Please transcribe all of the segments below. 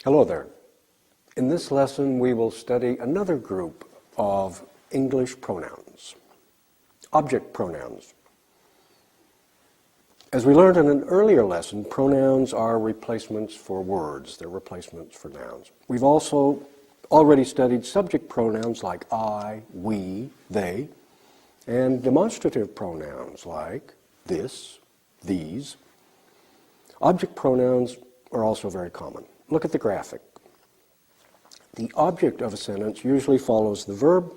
Hello there. In this lesson, we will study another group of English pronouns, object pronouns. As we learned in an earlier lesson, pronouns are replacements for words. They're replacements for nouns. We've also already studied subject pronouns like I, we, they, and demonstrative pronouns like this, these. Object pronouns are also very common. Look at the graphic. The object of a sentence usually follows the verb.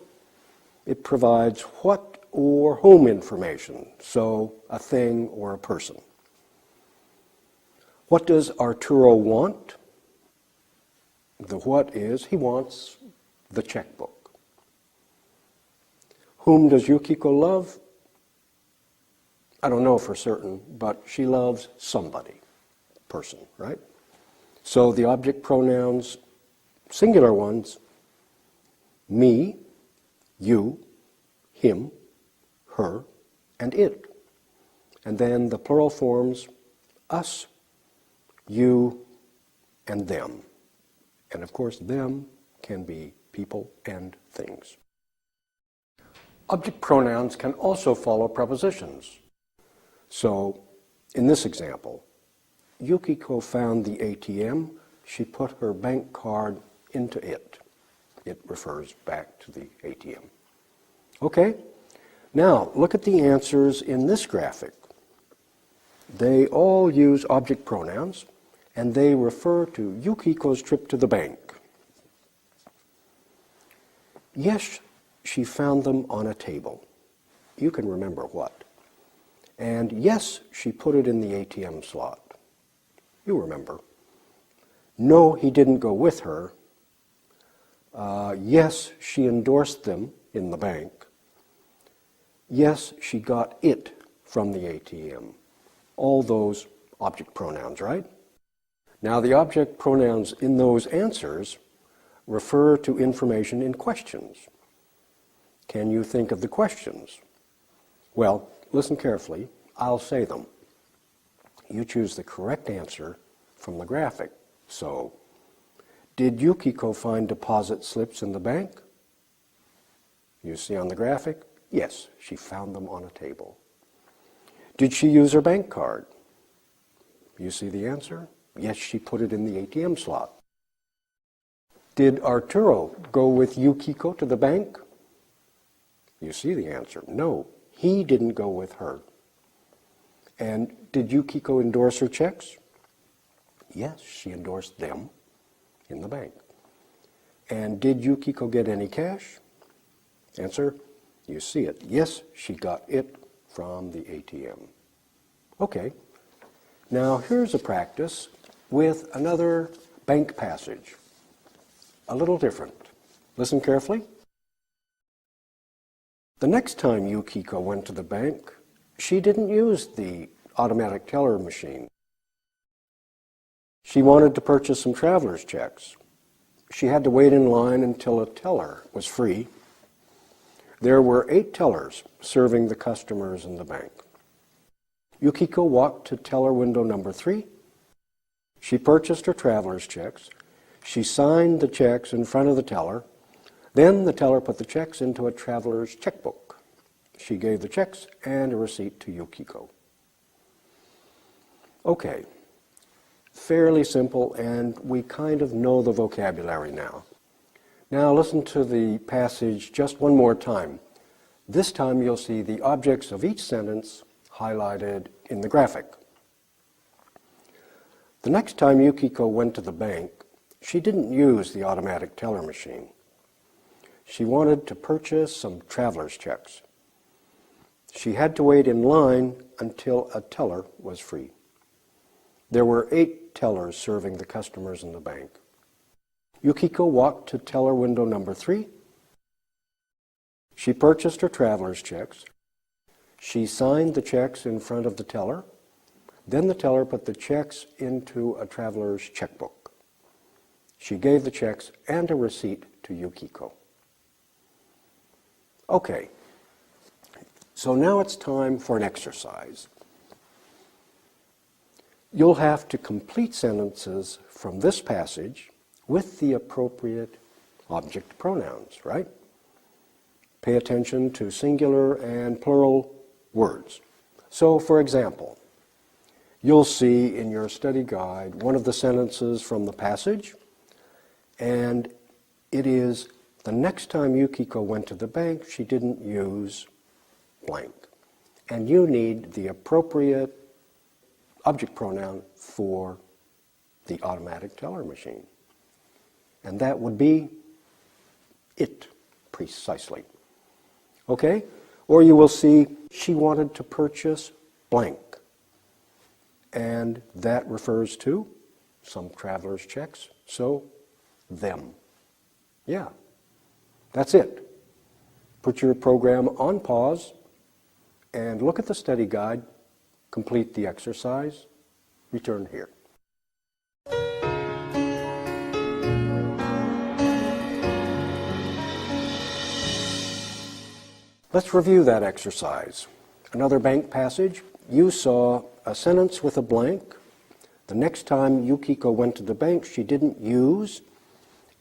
It provides what or whom information, so a thing or a person. What does Arturo want? The what is, he wants the checkbook. Whom does Yukiko love? I don't know for certain, but she loves somebody, person, right? So the object pronouns, singular ones, me, you, him, her, and it. And then the plural forms, us, you, and them. And of course, them can be people and things. Object pronouns can also follow prepositions. So, in this example, Yukiko found the ATM. She put her bank card into it. It refers back to the ATM. Okay, now look at the answers in this graphic. They all use object pronouns, and they refer to Yukiko's trip to the bank. Yes, she found them on a table. You can remember what. And yes, she put it in the ATM slot. You remember. No, he didn't go with her. Yes, she endorsed them in the bank. Yes, she got it from the ATM. All those object pronouns, right? Now, the object pronouns in those answers refer to information in questions. Can you think of the questions? Well, listen carefully. I'll say them. You choose the correct answer from the graphic. So, did Yukiko find deposit slips in the bank? You see on the graphic? Yes, she found them on a table. Did she use her bank card? You see the answer? Yes, she put it in the ATM slot. Did Arturo go with Yukiko to the bank? You see the answer. No, he didn't go with her. And did Yukiko endorse her checks? Yes, she endorsed them in the bank. And did Yukiko get any cash? Answer, you see it. Yes, she got it from the ATM. Okay, now here's a practice with another bank passage. A little different. Listen carefully. The next time Yukiko went to the bank, she didn't use the automatic teller machine. She wanted to purchase some traveler's checks. She had to wait in line until a teller was free. There were 8 tellers serving the customers in the bank. Yukiko walked to teller window number 3. She purchased her traveler's checks. She signed the checks in front of the teller. Then the teller put the checks into a traveler's checkbook. She gave the checks and a receipt to Yukiko. Okay, fairly simple, and we kind of know the vocabulary now. Now listen to the passage just one more time. This time you'll see the objects of each sentence highlighted in the graphic. The next time Yukiko went to the bank, she didn't use the automatic teller machine. She wanted to purchase some traveler's checks. She had to wait in line until a teller was free. There were 8 tellers serving the customers in the bank. Yukiko walked to teller window number 3. She purchased her traveler's checks. She signed the checks in front of the teller. Then the teller put the checks into a traveler's checkbook. She gave the checks and a receipt to Yukiko. Okay, so now it's time for an exercise. You'll have to complete sentences from this passage with the appropriate object pronouns, right? Pay attention to singular and plural words. So, for example, you'll see in your study guide one of the sentences from the passage, and it is, the next time Yukiko went to the bank, she didn't use blank. And you need the appropriate object pronoun for the automatic teller machine. And that would be it, precisely. Okay? Or you will see, she wanted to purchase blank. And that refers to some traveler's checks, so them. Yeah, that's it. Put your program on pause and look at the study guide, complete the exercise, return here. Let's review that exercise. Another bank passage. You saw a sentence with a blank. The next time Yukiko went to the bank, she didn't use,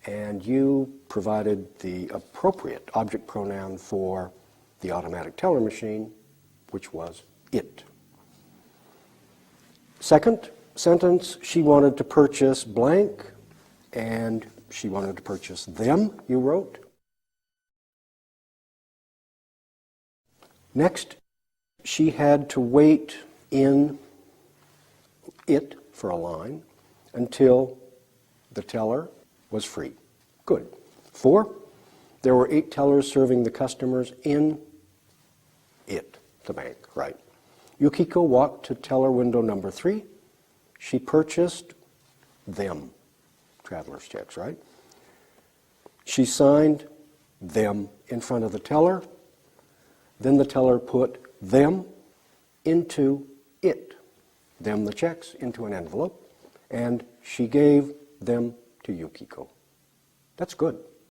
and you provided the appropriate object pronoun for the automatic teller machine, which was it. Second sentence, she wanted to purchase blank, and she wanted to purchase them, you wrote. Next, she had to wait in it for a line until the teller was free. Good. 4, there were 8 tellers serving the customers in it, the bank, right? Yukiko walked to teller window number 3. She purchased them, traveler's checks, right? She signed them in front of the teller. Then the teller put them into it, them the checks, into an envelope, and she gave them to Yukiko. That's good.